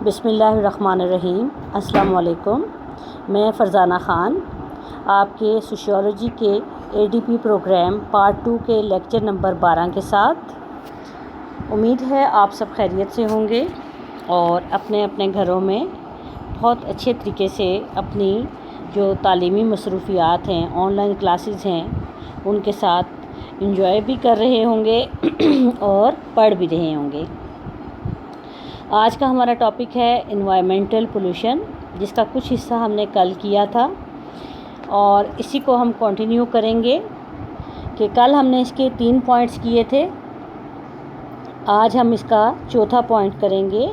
بسم اللہ الرحمن الرحیم۔ السلام علیکم، میں فرزانہ خان آپ کے سوشیولوجی کے ADP پروگرام پارٹ 2 کے لیکچر نمبر 12 کے ساتھ۔ امید ہے آپ سب خیریت سے ہوں گے اور اپنے اپنے گھروں میں بہت اچھے طریقے سے اپنی جو تعلیمی مصروفیات ہیں، آن لائن کلاسز ہیں، ان کے ساتھ انجوائے بھی کر رہے ہوں گے اور پڑھ بھی رہے ہوں گے۔ آج کا ہمارا ٹاپک ہے انوائرمنٹل پولوشن، جس کا کچھ حصہ ہم نے کل کیا تھا اور اسی کو ہم کنٹینیو کریں گے کہ کل ہم نے اس کے 3 پوائنٹس کیے تھے۔ آج ہم اس کا چوتھا پوائنٹ کریں گے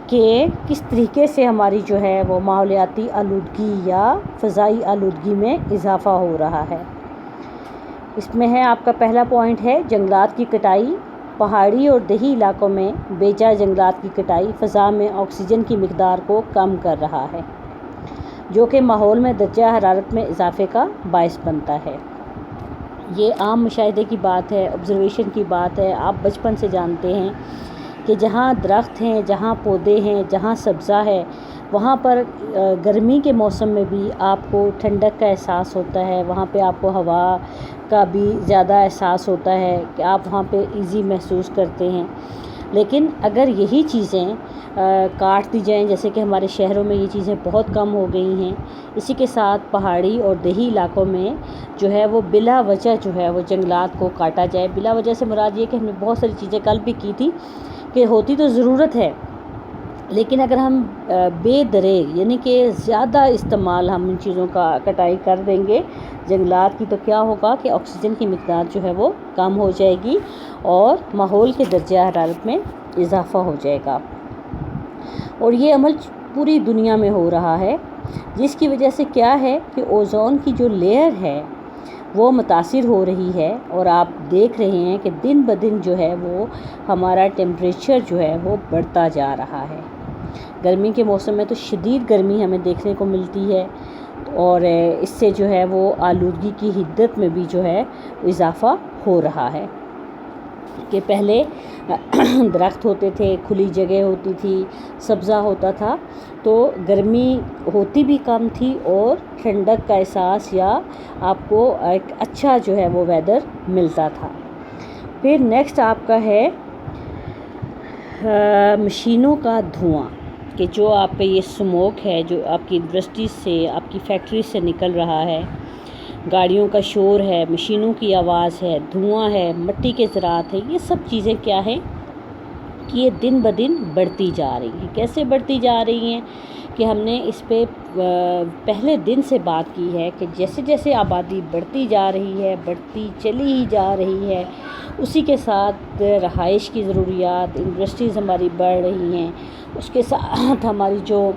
کہ کس طریقے سے ہماری جو ہے وہ ماحولیاتی آلودگی یا فضائی آلودگی میں اضافہ ہو رہا ہے۔ اس میں ہے آپ کا پہلا پوائنٹ ہے جنگلات کی کٹائی۔ پہاڑی اور دیہی علاقوں میں بے جا جنگلات کی کٹائی فضا میں آکسیجن کی مقدار کو کم کر رہا ہے، جو کہ ماحول میں درجہ حرارت میں اضافے کا باعث بنتا ہے۔ یہ عام مشاہدے کی بات ہے، آبزرویشن کی بات ہے۔ آپ بچپن سے جانتے ہیں کہ جہاں درخت ہیں، جہاں پودے ہیں، جہاں سبزہ ہے، وہاں پر گرمی کے موسم میں بھی آپ کو ٹھنڈک کا احساس ہوتا ہے، وہاں پہ آپ کو ہوا کا بھی زیادہ احساس ہوتا ہے کہ آپ وہاں پہ ایزی محسوس کرتے ہیں۔ لیکن اگر یہی چیزیں کاٹ دی جائیں، جیسے کہ ہمارے شہروں میں یہ چیزیں بہت کم ہو گئی ہیں، اسی کے ساتھ پہاڑی اور دیہی علاقوں میں جو ہے وہ بلا وجہ جو ہے وہ جنگلات کو کاٹا جائے۔ بلا وجہ سے مراد یہ کہ ہم نے بہت ساری چیزیں کل بھی کی تھی کہ ہوتی تو ضرورت ہے، لیکن اگر ہم بے دریغ یعنی کہ زیادہ استعمال ہم ان چیزوں کا کٹائی کر دیں گے جنگلات کی، تو کیا ہوگا کہ آکسیجن کی مقدار جو ہے وہ کم ہو جائے گی اور ماحول کے درجہ حرارت میں اضافہ ہو جائے گا۔ اور یہ عمل پوری دنیا میں ہو رہا ہے، جس کی وجہ سے کیا ہے کہ اوزون کی جو لیئر ہے وہ متاثر ہو رہی ہے، اور آپ دیکھ رہے ہیں کہ دن بدن جو ہے وہ ہمارا ٹیمپریچر جو ہے وہ بڑھتا جا رہا ہے۔ گرمی کے موسم میں تو شدید گرمی ہمیں دیکھنے کو ملتی ہے، اور اس سے جو ہے وہ آلودگی کی حدت میں بھی جو ہے اضافہ ہو رہا ہے کہ پہلے درخت ہوتے تھے، کھلی جگہ ہوتی تھی، سبزہ ہوتا تھا، تو گرمی ہوتی بھی کم تھی اور ٹھنڈک کا احساس یا آپ کو ایک اچھا جو ہے وہ ویدر ملتا تھا۔ پھر نیکسٹ آپ کا ہے مشینوں کا دھواں، کہ جو آپ کا یہ سموک ہے جو آپ کی انڈسٹریز سے، آپ کی فیکٹری سے نکل رہا ہے، گاڑیوں کا شور ہے، مشینوں کی آواز ہے، دھواں ہے، مٹی کے زراعت ہے، یہ سب چیزیں کیا ہیں کہ یہ دن بدن بڑھتی جا رہی ہیں۔ کیسے بڑھتی جا رہی ہیں کہ ہم نے اس پہ پہلے دن سے بات کی ہے کہ جیسے جیسے آبادی بڑھتی جا رہی ہے، بڑھتی چلی ہی جا رہی ہے، اسی کے ساتھ رہائش کی ضروریات، انڈسٹریز ہماری بڑھ رہی ہیں، اس کے ساتھ ہماری جو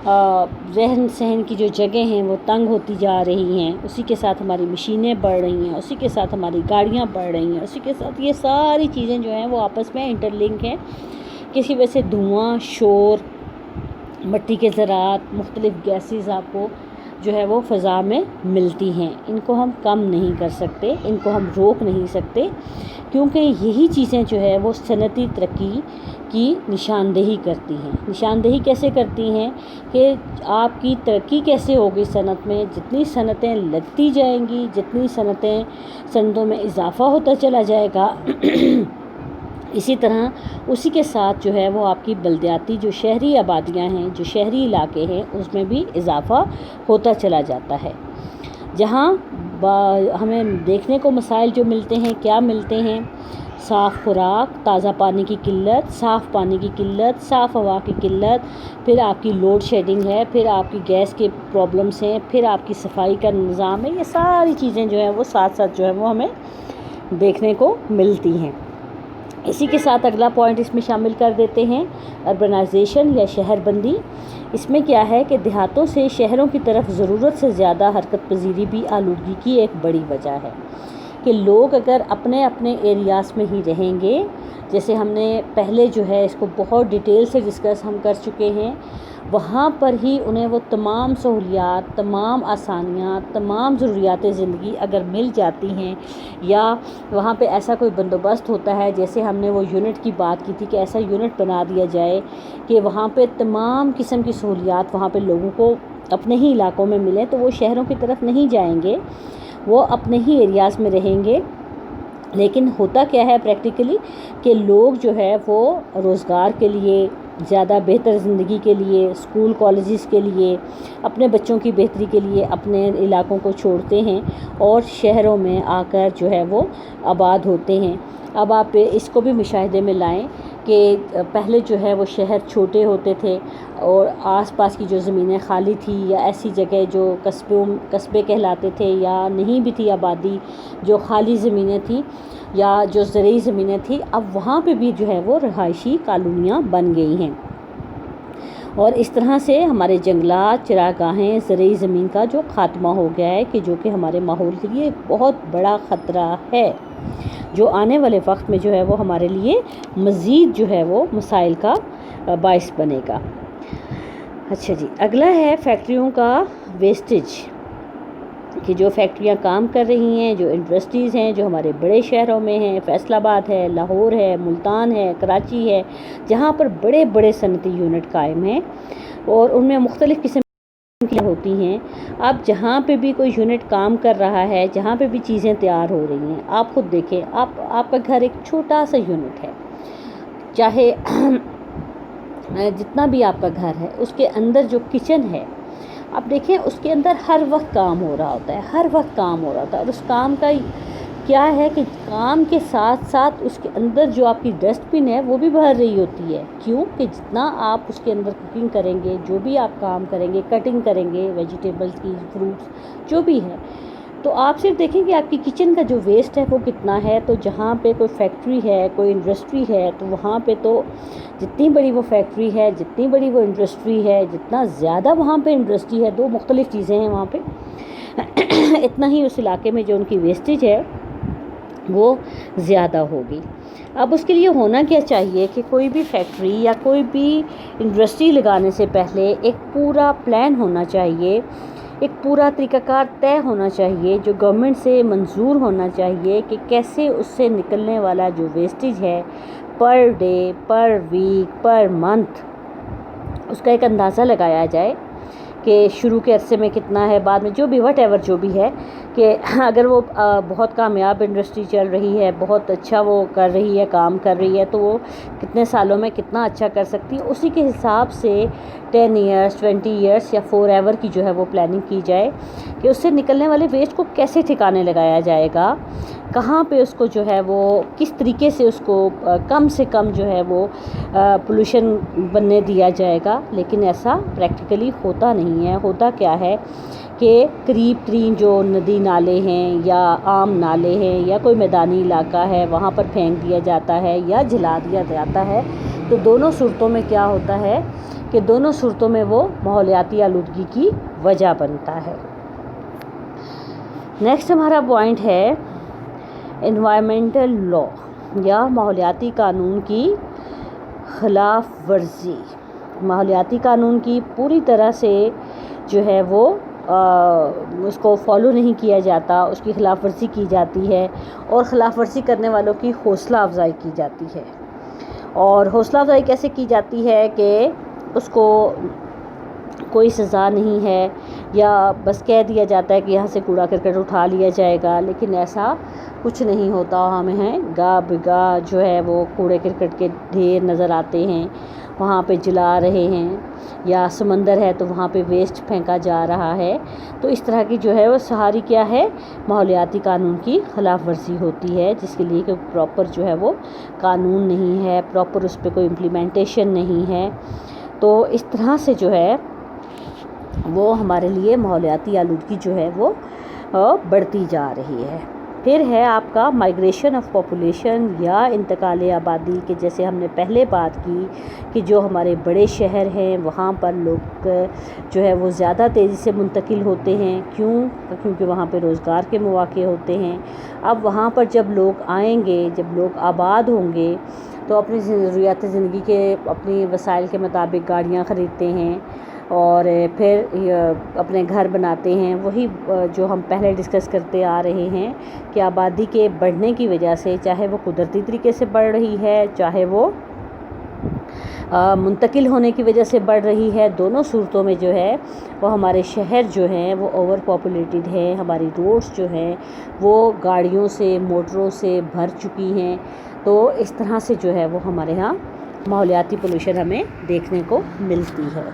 رہن سہن کی جو جگہیں ہیں وہ تنگ ہوتی جا رہی ہیں، اسی کے ساتھ ہماری مشینیں بڑھ رہی ہیں، اسی کے ساتھ ہماری گاڑیاں بڑھ رہی ہیں، اسی کے ساتھ یہ ساری چیزیں جو ہیں وہ آپس میں انٹر لنک ہیں۔ کسی وجہ سے دھواں، شور، مٹی کے زراعت، مختلف گیسز آپ کو جو ہے وہ فضا میں ملتی ہیں، ان کو ہم کم نہیں کر سکتے، ان کو ہم روک نہیں سکتے، کیونکہ یہی چیزیں جو ہے وہ صنعتی ترقی کی نشاندہی کرتی ہیں۔ نشاندہی کیسے کرتی ہیں کہ آپ کی ترقی کیسے ہوگی صنعت میں؟ جتنی صنعتیں لگتی جائیں گی، جتنی صنعتوں میں اضافہ ہوتا چلا جائے گا، اسی طرح اسی کے ساتھ جو ہے وہ آپ کی بلدیاتی جو شہری آبادیاں ہیں، جو شہری علاقے ہیں، اس میں بھی اضافہ ہوتا چلا جاتا ہے، جہاں ہمیں دیکھنے کو مسائل جو ملتے ہیں، کیا ملتے ہیں؟ صاف خوراک، تازہ پانی کی قلت، صاف پانی کی قلت، صاف ہوا کی قلت، پھر آپ کی لوڈ شیڈنگ ہے، پھر آپ کی گیس کے پرابلمس ہیں، پھر آپ کی صفائی کا نظام ہے، یہ ساری چیزیں جو ہیں وہ ساتھ ساتھ جو ہے وہ ہمیں دیکھنے کو ملتی ہیں۔ اسی کے ساتھ اگلا پوائنٹ اس میں شامل کر دیتے ہیں اربنائزیشن یا شہر بندی۔ اس میں کیا ہے کہ دیہاتوں سے شہروں کی طرف ضرورت سے زیادہ حرکت پذیری بھی آلودگی کی ایک بڑی وجہ ہے، کہ لوگ اگر اپنے اپنے ایریاز میں ہی رہیں گے، جیسے ہم نے پہلے جو ہے اس کو بہت ڈیٹیل سے ڈسکس ہم کر چکے ہیں، وہاں پر ہی انہیں وہ تمام سہولیات، تمام آسانیاں، تمام ضروریات زندگی اگر مل جاتی ہیں، یا وہاں پہ ایسا کوئی بندوبست ہوتا ہے، جیسے ہم نے وہ یونٹ کی بات کی تھی کہ ایسا یونٹ بنا دیا جائے کہ وہاں پہ تمام قسم کی سہولیات وہاں پہ لوگوں کو اپنے ہی علاقوں میں ملیں، تو وہ شہروں کی طرف نہیں جائیں گے، وہ اپنے ہی ایریاز میں رہیں گے۔ لیکن ہوتا کیا ہے پریکٹیکلی کہ لوگ جو ہے وہ روزگار کے لیے، زیادہ بہتر زندگی کے لیے، اسکول کالجز کے لیے، اپنے بچوں کی بہتری کے لیے اپنے علاقوں کو چھوڑتے ہیں اور شہروں میں آ کر جو ہے وہ آباد ہوتے ہیں۔ اب آپ اس کو بھی مشاہدے میں لائیں کہ پہلے جو ہے وہ شہر چھوٹے ہوتے تھے اور آس پاس کی جو زمینیں خالی تھی یا ایسی جگہ جو قصبے کہلاتے تھے یا نہیں بھی تھی آبادی، جو خالی زمینیں تھیں یا جو زرعی زمینیں تھیں، اب وہاں پہ بھی جو ہے وہ رہائشی کالونیاں بن گئی ہیں، اور اس طرح سے ہمارے جنگلات، چراگاہیں، زرعی زمین کا جو خاتمہ ہو گیا ہے کہ جو کہ ہمارے ماحول کے لیے بہت بڑا خطرہ ہے، جو آنے والے وقت میں جو ہے وہ ہمارے لیے مزید جو ہے وہ مسائل کا باعث بنے گا۔ اچھا جی، اگلا ہے فیکٹریوں کا ویسٹیج، کہ جو فیکٹریاں کام کر رہی ہیں، جو انڈسٹریز ہیں جو ہمارے بڑے شہروں میں ہیں، فیصل آباد ہے، لاہور ہے، ملتان ہے، کراچی ہے، جہاں پر بڑے بڑے صنعتی یونٹ قائم ہیں اور ان میں مختلف قسم کی ہوتی ہیں۔ اب جہاں پہ بھی کوئی یونٹ کام کر رہا ہے، جہاں پہ بھی چیزیں تیار ہو رہی ہیں، آپ خود دیکھیں، آپ کا گھر ایک چھوٹا سا یونٹ ہے، چاہے جتنا بھی آپ کا گھر ہے، اس کے اندر جو کچن ہے، آپ دیکھیں اس کے اندر ہر وقت کام ہو رہا ہوتا ہے، ہر وقت کام ہو رہا ہوتا ہے، اور اس کام کا کیا ہے کہ کام کے ساتھ ساتھ اس کے اندر جو آپ کی ڈسٹ بن ہے وہ بھی بھر رہی ہوتی ہے۔ کیوں کہ جتنا آپ اس کے اندر کوکنگ کریں گے، جو بھی آپ کام کریں گے، کٹنگ کریں گے ویجیٹیبلز کی، فروٹس جو بھی ہے، تو آپ صرف دیکھیں کہ آپ کی کچن کا جو ویسٹ ہے وہ کتنا ہے۔ تو جہاں پہ کوئی فیکٹری ہے، کوئی انڈسٹری ہے، تو وہاں پہ تو جتنی بڑی وہ فیکٹری ہے، جتنی بڑی وہ انڈسٹری ہے، جتنا زیادہ وہاں پہ انڈسٹری ہے، دو مختلف چیزیں ہیں وہاں پہ، اتنا ہی اس علاقے میں جو ان کی ویسٹیج ہے وہ زیادہ ہوگی۔ اب اس کے لیے ہونا کیا چاہیے کہ کوئی بھی فیکٹری یا کوئی بھی انڈسٹری لگانے سے پہلے ایک پورا پلان ہونا چاہیے، ایک پورا طریقہ کار طے ہونا چاہیے، جو گورنمنٹ سے منظور ہونا چاہیے کہ کیسے اس سے نکلنے والا جو ویسٹیج ہے per day, per week, per month, اس کا ایک اندازہ لگایا جائے کہ شروع کے عرصے میں کتنا ہے، بعد میں جو بھی وٹ ایور جو بھی ہے، کہ اگر وہ بہت کامیاب انڈسٹری چل رہی ہے، بہت اچھا وہ کر رہی ہے، کام کر رہی ہے، تو وہ کتنے سالوں میں کتنا اچھا کر سکتی ہے، اسی کے حساب سے 10 ایئرس، 20 ایئرس یا فور ایور کی جو ہے وہ پلاننگ کی جائے کہ اس سے نکلنے والے ویسٹ کو کیسے ٹھکانے لگایا جائے گا، کہاں پہ اس کو جو ہے وہ کس طریقے سے اس کو کم سے کم جو ہے وہ پولوشن بننے دیا جائے گا۔ لیکن ایسا پریکٹیکلی ہوتا نہیں ہے۔ ہوتا کیا ہے کہ قریب ترین جو ندی نالے ہیں یا عام نالے ہیں یا کوئی میدانی علاقہ ہے، وہاں پر پھینک دیا جاتا ہے یا جلا دیا جاتا ہے، تو دونوں صورتوں میں کیا ہوتا ہے کہ دونوں صورتوں میں وہ ماحولیاتی آلودگی کی وجہ بنتا ہے۔ نیکسٹ ہمارا پوائنٹ ہے انوائرمنٹل لا یا ماحولیاتی قانون کی خلاف ورزی۔ ماحولیاتی قانون کی پوری طرح سے جو ہے وہ اس کو فالو نہیں کیا جاتا، اس کی خلاف ورزی کی جاتی ہے، اور خلاف ورزی کرنے والوں کی حوصلہ افزائی کی جاتی ہے۔ اور حوصلہ افزائی کیسے کی جاتی ہے کہ اس کو کوئی سزا نہیں ہے، یا بس کہہ دیا جاتا ہے کہ یہاں سے کوڑا کرکٹ اٹھا لیا جائے گا، لیکن ایسا کچھ نہیں ہوتا۔ ہمیں گاہ بگاہ جو ہے وہ کوڑے کرکٹ کے ڈھیر نظر آتے ہیں، وہاں پہ جلا رہے ہیں، یا سمندر ہے تو وہاں پہ ویسٹ پھینکا جا رہا ہے۔ تو اس طرح کی جو ہے وہ ساری کیا ہے، ماحولیاتی قانون کی خلاف ورزی ہوتی ہے، جس کے لیے کہ پراپر جو ہے وہ قانون نہیں ہے، پراپر اس پہ کوئی امپلیمنٹیشن نہیں ہے۔ تو اس طرح سے جو ہے وہ ہمارے لیے ماحولیاتی آلودگی جو ہے وہ بڑھتی جا رہی ہے۔ پھر ہے آپ کا مائگریشن آف پاپولیشن یا انتقال آبادی، کہ جیسے ہم نے پہلے بات کی کہ جو ہمارے بڑے شہر ہیں وہاں پر لوگ جو ہے وہ زیادہ تیزی سے منتقل ہوتے ہیں، کیونکہ وہاں پہ روزگار کے مواقع ہوتے ہیں۔ اب وہاں پر جب لوگ آئیں گے، جب لوگ آباد ہوں گے تو اپنی ضروریات زندگی کے اپنی وسائل کے مطابق گاڑیاں خریدتے ہیں اور پھر اپنے گھر بناتے ہیں۔ وہی جو ہم پہلے ڈسکس کرتے آ رہے ہیں کہ آبادی کے بڑھنے کی وجہ سے، چاہے وہ قدرتی طریقے سے بڑھ رہی ہے، چاہے وہ منتقل ہونے کی وجہ سے بڑھ رہی ہے، دونوں صورتوں میں جو ہے وہ ہمارے شہر جو ہیں وہ اوور پاپولیٹڈ ہیں، ہماری روڈز جو ہیں وہ گاڑیوں سے، موٹروں سے بھر چکی ہیں۔ تو اس طرح سے جو ہے وہ ہمارے ہاں ماحولیاتی پولوشن ہمیں دیکھنے کو ملتی ہے۔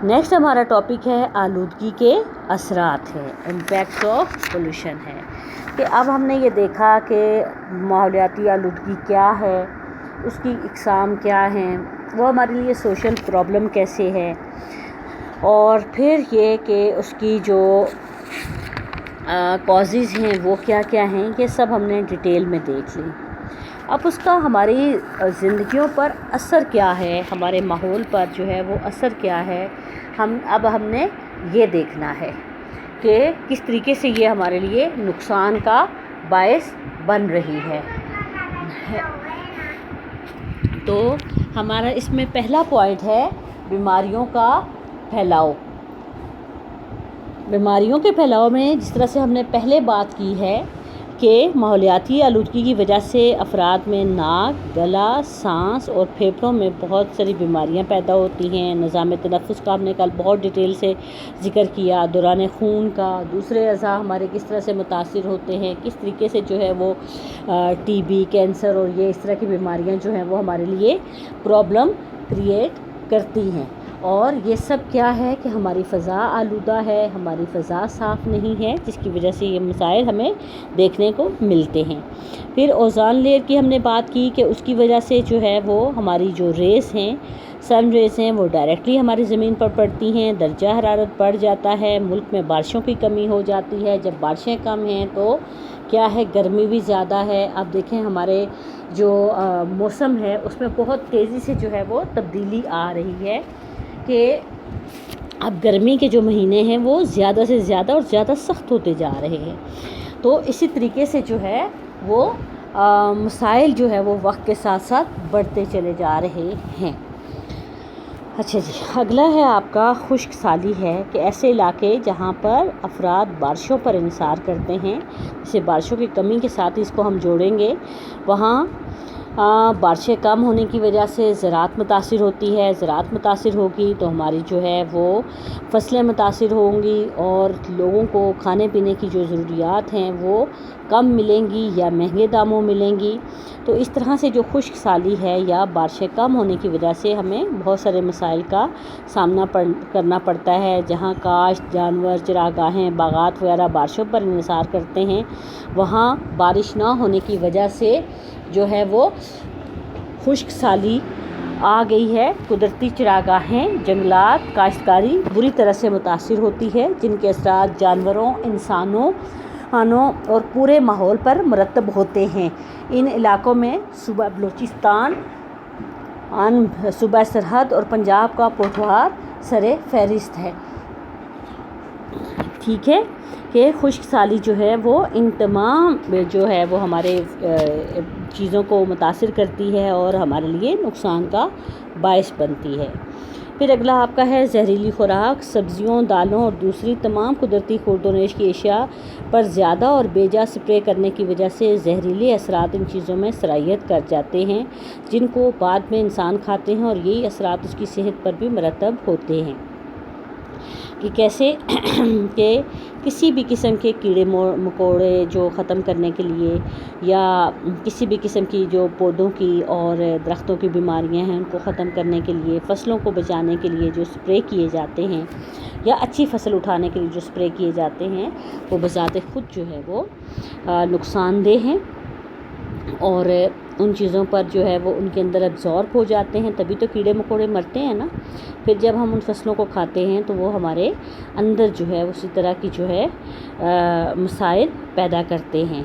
نیکسٹ ہمارا ٹاپک ہے آلودگی کے اثرات ہے، امپیکٹ آف پولوشن ہے، کہ اب ہم نے یہ دیکھا کہ ماحولیاتی آلودگی کیا ہے، اس کی اقسام کیا ہیں، وہ ہمارے لیے سوشل پرابلم کیسے ہے، اور پھر یہ کہ اس کی جو کازز ہیں وہ کیا کیا ہیں، یہ سب ہم نے ڈیٹیل میں دیکھ لی۔ اب اس کا ہماری زندگیوں پر اثر کیا ہے، ہمارے ماحول پر جو ہے وہ اثر کیا ہے، اب ہم نے یہ دیکھنا ہے کہ کس طریقے سے یہ ہمارے لیے نقصان کا باعث بن رہی ہے۔ تو ہمارا اس میں پہلا پوائنٹ ہے بیماریوں کا پھیلاؤ۔ بیماریوں کے پھیلاؤ میں جس طرح سے ہم نے پہلے بات کی ہے کہ ماحولیاتی آلودگی کی وجہ سے افراد میں ناک، گلا، سانس اور پھیپھڑوں میں بہت ساری بیماریاں پیدا ہوتی ہیں۔ نظام تنفس کا ہم نے کل بہت ڈیٹیل سے ذکر کیا، دوران خون کا، دوسرے اعضاء ہمارے کس طرح سے متاثر ہوتے ہیں، کس طریقے سے جو ہے وہ ٹی بی، کینسر اور یہ اس طرح کی بیماریاں جو ہیں وہ ہمارے لیے پرابلم کریٹ کرتی ہیں۔ اور یہ سب کیا ہے کہ ہماری فضا آلودہ ہے، ہماری فضا صاف نہیں ہے، جس کی وجہ سے یہ مسائل ہمیں دیکھنے کو ملتے ہیں۔ پھر اوزون لیئر کی ہم نے بات کی کہ اس کی وجہ سے جو ہے وہ ہماری جو ریز ہیں، سن ریز ہیں، وہ ڈائریکٹلی ہماری زمین پر پڑتی ہیں، درجہ حرارت بڑھ جاتا ہے، ملک میں بارشوں کی کمی ہو جاتی ہے۔ جب بارشیں کم ہیں تو کیا ہے، گرمی بھی زیادہ ہے۔ اب دیکھیں ہمارے جو موسم ہے اس میں بہت تیزی سے جو ہے وہ تبدیلی آ رہی ہے کہ اب گرمی کے جو مہینے ہیں وہ زیادہ سے زیادہ اور زیادہ سخت ہوتے جا رہے ہیں۔ تو اسی طریقے سے جو ہے وہ مسائل جو ہے وہ وقت کے ساتھ ساتھ بڑھتے چلے جا رہے ہیں۔ اچھا جی، اگلا ہے آپ کا خشک سالی ہے، کہ ایسے علاقے جہاں پر افراد بارشوں پر انحصار کرتے ہیں، جیسے بارشوں کی کمی کے ساتھ اس کو ہم جوڑیں گے، وہاں بارشیں کم ہونے کی وجہ سے زراعت متاثر ہوتی ہے، زراعت متاثر ہوگی تو ہماری جو ہے وہ فصلیں متاثر ہوں گی اور لوگوں کو کھانے پینے کی جو ضروریات ہیں وہ کم ملیں گی یا مہنگے داموں ملیں گی۔ تو اس طرح سے جو خشک سالی ہے یا بارشیں کم ہونے کی وجہ سے ہمیں بہت سارے مسائل کا سامنا کرنا پڑتا ہے۔ جہاں کاشت، جانور، چراگاہیں، باغات وغیرہ بارشوں پر انحصار کرتے ہیں، وہاں بارش نہ ہونے کی وجہ سے جو ہے وہ خشک سالی آ گئی ہے۔ قدرتی چراگاہیں، جنگلات، کاشتکاری بری طرح سے متاثر ہوتی ہے، جن کے اثرات جانوروں، انسانوں اور پورے ماحول پر مرتب ہوتے ہیں۔ ان علاقوں میں صوبہ بلوچستان، صوبہ سرحد اور پنجاب کا پوٹھوہار سر فہرست ہے۔ ٹھیک ہے کہ خشک سالی جو ہے وہ ان تمام جو ہے وہ ہمارے چیزوں کو متاثر کرتی ہے اور ہمارے لیے نقصان کا باعث بنتی ہے۔ پھر اگلا آپ کا ہے زہریلی خوراک، سبزیوں، دالوں اور دوسری تمام قدرتی خورد و نوش کی اشیاء پر زیادہ اور بے جا سپرے کرنے کی وجہ سے زہریلے اثرات ان چیزوں میں سرایت کر جاتے ہیں، جن کو بعد میں انسان کھاتے ہیں، اور یہی اثرات اس کی صحت پر بھی مرتب ہوتے ہیں۔ کہ کیسے کہ کسی بھی قسم کے کیڑے مکوڑے جو ختم کرنے کے لیے یا کسی بھی قسم کی جو پودوں کی اور درختوں کی بیماریاں ہیں ان کو ختم کرنے کے لیے، فصلوں کو بچانے کے لیے جو سپرے کیے جاتے ہیں یا اچھی فصل اٹھانے کے لیے جو سپرے کیے جاتے ہیں وہ بذات خود جو ہے وہ نقصان دہ ہیں، اور ان چیزوں پر جو ہے وہ ان کے اندر ایبزارب ہو جاتے ہیں، تبھی تو کیڑے مکوڑے مرتے ہیں نا۔ پھر جب ہم ان فصلوں کو کھاتے ہیں تو وہ ہمارے اندر جو ہے اسی طرح کی جو ہے مسائل پیدا کرتے ہیں۔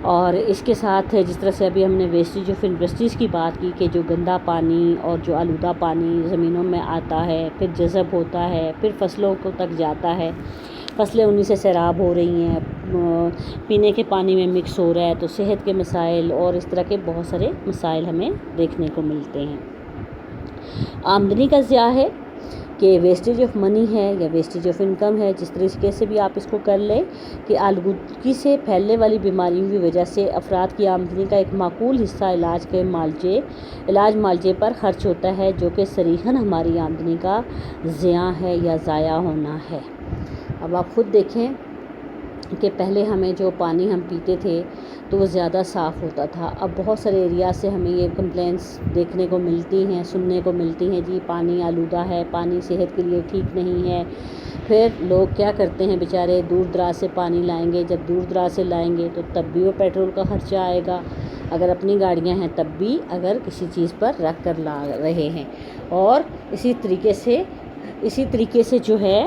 اور اس کے ساتھ جس طرح سے ابھی ہم نے ویسٹیج آف انڈسٹریز کی بات کی کہ جو گندا پانی اور جو آلودہ پانی زمینوں میں آتا ہے، پھر جذب ہوتا ہے، پھر فصلوں کو تک جاتا ہے، فصلیں انہی سے سیراب ہو رہی ہیں، پینے کے پانی میں مکس ہو رہا ہے، تو صحت کے مسائل اور اس طرح کے بہت سارے مسائل ہمیں دیکھنے کو ملتے ہیں۔ آمدنی کا ضیاع ہے کہ ویسٹیج آف منی ہے یا ویسٹیج آف انکم ہے، جس طریقے سے بھی آپ اس کو کر لیں کہ آلودگی سے پھیلنے والی بیماریوں کی وجہ سے افراد کی آمدنی کا ایک معقول حصہ علاج معالجے پر خرچ ہوتا ہے، جو کہ صریحاً ہماری آمدنی کا ضیاع ہے یا ضائع ہونا ہے۔ اب آپ خود دیکھیں کہ پہلے ہمیں جو پانی ہم پیتے تھے تو وہ زیادہ صاف ہوتا تھا۔ اب بہت سارے ایریا سے ہمیں یہ کمپلینٹس دیکھنے کو ملتی ہیں، سننے کو ملتی ہیں، جی پانی آلودہ ہے، پانی صحت کے لیے ٹھیک نہیں ہے۔ پھر لوگ کیا کرتے ہیں بیچارے، دور دراز سے پانی لائیں گے، جب دور دراز سے لائیں گے تو تب بھی وہ پیٹرول کا خرچہ آئے گا، اگر اپنی گاڑیاں ہیں تب بھی، اگر کسی چیز پر رکھ کر لا رہے ہیں۔ اور اسی طریقے سے جو ہے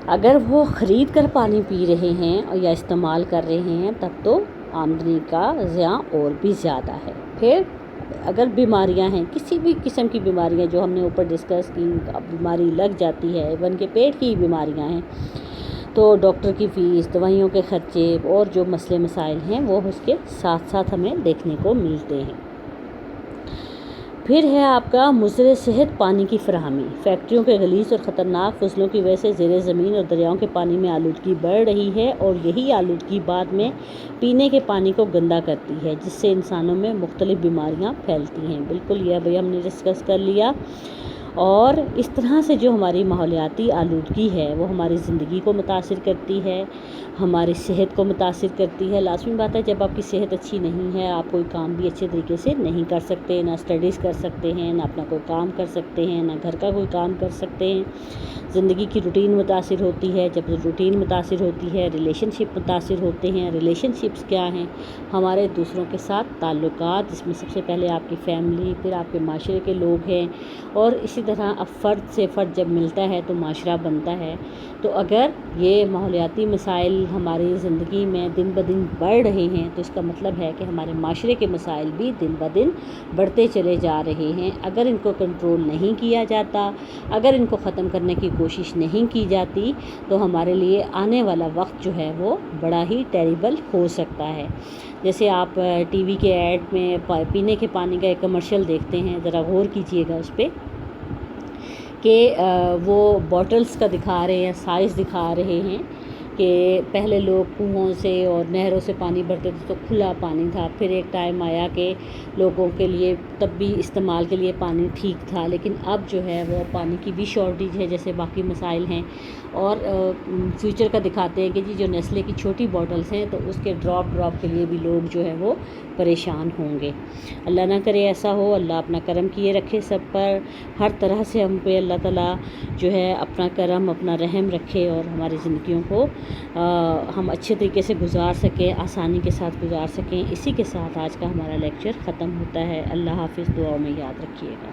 اگر وہ خرید کر پانی پی رہے ہیں یا استعمال کر رہے ہیں تب تو آمدنی کا ضیاع اور بھی زیادہ ہے۔ پھر اگر بیماریاں ہیں، کسی بھی قسم کی بیماریاں جو ہم نے اوپر ڈسکس کی، بیماری لگ جاتی ہے، ایون کہ پیٹ کی بیماریاں ہیں، تو ڈاکٹر کی فیس، دوائیوں کے خرچے اور جو مسئلے مسائل ہیں وہ اس کے ساتھ ساتھ ہمیں دیکھنے کو ملتے ہیں۔ پھر ہے آپ کا مضر صحت پانی کی فراہمی۔ فیکٹریوں کے غلیظ اور خطرناک فضلوں کی وجہ سے زیر زمین اور دریاؤں کے پانی میں آلودگی بڑھ رہی ہے، اور یہی آلودگی بعد میں پینے کے پانی کو گندا کرتی ہے، جس سے انسانوں میں مختلف بیماریاں پھیلتی ہیں۔ بالکل یہ ابھی ہم نے ڈسکس کر لیا۔ اور اس طرح سے جو ہماری ماحولیاتی آلودگی ہے وہ ہماری زندگی کو متاثر کرتی ہے، ہماری صحت کو متاثر کرتی ہے۔ لازمی بات ہے جب آپ کی صحت اچھی نہیں ہے، آپ کوئی کام بھی اچھے طریقے سے نہیں کر سکتے، نہ اسٹڈیز کر سکتے ہیں، نہ اپنا کوئی کام کر سکتے ہیں، نہ گھر کا کوئی کام کر سکتے ہیں۔ زندگی کی روٹین متاثر ہوتی ہے، جب روٹین متاثر ہوتی ہے ریلیشن شپ متاثر ہوتے ہیں۔ ریلیشن شپس کیا ہیں؟ ہمارے دوسروں کے ساتھ تعلقات، جس میں سب سے پہلے آپ کی فیملی، پھر آپ کے معاشرے کے لوگ ہیں، اور اسی طرح اب فرد سے فرد جب ملتا ہے تو معاشرہ بنتا ہے۔ تو اگر یہ ماحولیاتی مسائل ہماری زندگی میں دن بدن بڑھ رہے ہیں تو اس کا مطلب ہے کہ ہمارے معاشرے کے مسائل بھی دن بدن بڑھتے چلے جا رہے ہیں۔ اگر ان کو کنٹرول نہیں کیا جاتا، اگر ان کو ختم کرنے کی کوشش نہیں کی جاتی تو ہمارے لیے آنے والا وقت جو ہے وہ بڑا ہی ٹیریبل ہو سکتا ہے۔ جیسے آپ ٹی وی کے ایڈ میں پینے کے پانی کا ایک کمرشل دیکھتے ہیں، ذرا غور کیجئے گا اس پہ کہ وہ باٹلز کا دکھا رہے ہیں، سائز دکھا رہے ہیں کہ پہلے لوگ کنووں سے اور نہروں سے پانی بھرتے تھے تو کھلا پانی تھا، پھر ایک ٹائم آیا کہ لوگوں کے لیے تب بھی استعمال کے لیے پانی ٹھیک تھا، لیکن اب جو ہے وہ پانی کی بھی شارٹیج ہے جیسے باقی مسائل ہیں۔ اور فیوچر کا دکھاتے ہیں کہ جی جو نیسلے کی چھوٹی باٹلز ہیں تو اس کے ڈراپ کے لیے بھی لوگ جو ہے وہ پریشان ہوں گے۔ اللہ نہ کرے ایسا ہو، اللہ اپنا کرم کیے رکھے سب پر، ہر طرح سے ہم پہ اللہ تعالیٰ جو ہے اپنا کرم، اپنا رحم رکھے اور ہماری زندگیوں کو ہم اچھے طریقے سے گزار سکیں، آسانی کے ساتھ گزار سکیں۔ اسی کے ساتھ آج کا ہمارا لیکچر ختم ہوتا ہے۔ اللہ حافظ، دعاؤں میں یاد رکھیے گا۔